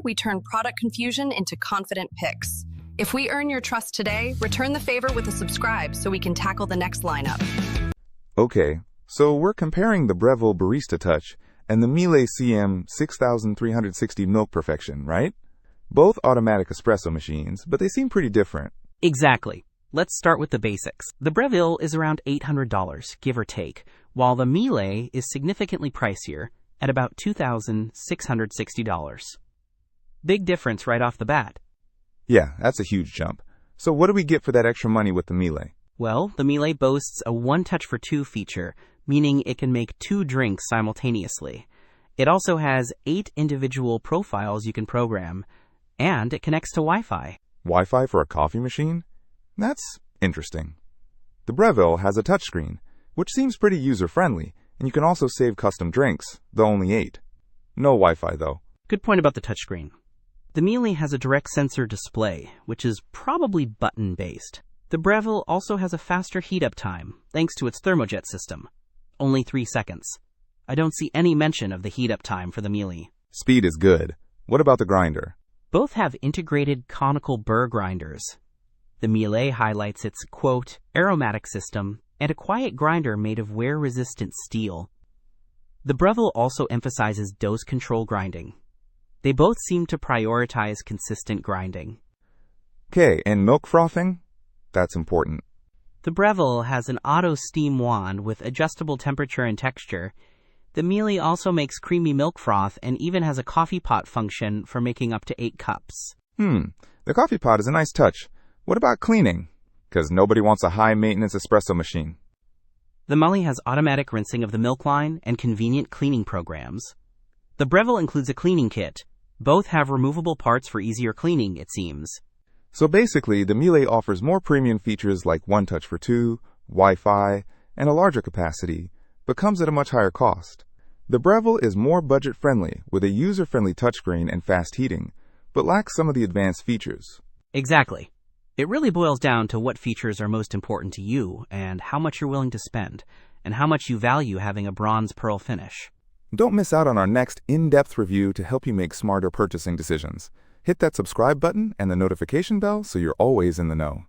we turn product confusion into confident picks. If we earn your trust today, return the favor with a subscribe so we can tackle the next lineup. Okay, so we're comparing the Breville Barista Touch and the Miele CM 6360 Milk Perfection, right? Both automatic espresso machines, but they seem pretty different. Exactly. Let's start with the basics. The Breville is around $800, give or take, while the Miele is significantly pricier at about $2,660. Big difference right off the bat. Yeah, that's a huge jump. So what do we get for that extra money with the Miele? Well, the Miele boasts a one-touch-for-two feature, meaning it can make 2 drinks simultaneously. It also has 8 individual profiles you can program, and it connects to Wi-Fi. Wi-Fi for a coffee machine? That's interesting. The Breville has a touchscreen, which seems pretty user-friendly, and you can also save custom drinks, though only 8. No Wi-Fi, though. Good point about the touchscreen. The Miele has a direct sensor display, which is probably button-based. The Breville also has a faster heat-up time, thanks to its thermojet system. Only 3 seconds. I don't see any mention of the heat-up time for the Miele. Speed is good. What about the grinder? Both have integrated conical burr grinders. The Miele highlights its, quote, aromatic system and a quiet grinder made of wear-resistant steel. The Breville also emphasizes dose control grinding. They both seem to prioritize consistent grinding. Okay, and milk frothing? That's important. The Breville has an auto steam wand with adjustable temperature and texture. The Miele also makes creamy milk froth and even has a coffee pot function for making up to 8 cups. The coffee pot is a nice touch. What about cleaning? Because nobody wants a high-maintenance espresso machine. The Miele has automatic rinsing of the milk line and convenient cleaning programs. The Breville includes a cleaning kit. Both have removable parts for easier cleaning, it seems. So basically, the Miele offers more premium features like one touch for 2, Wi-Fi, and a larger capacity, but comes at a much higher cost. The Breville is more budget-friendly with a user-friendly touchscreen and fast heating, but lacks some of the advanced features. Exactly. It really boils down to what features are most important to you and how much you're willing to spend, and how much you value having a bronze pearl finish. Don't miss out on our next in-depth review to help you make smarter purchasing decisions. Hit that subscribe button and the notification bell so you're always in the know.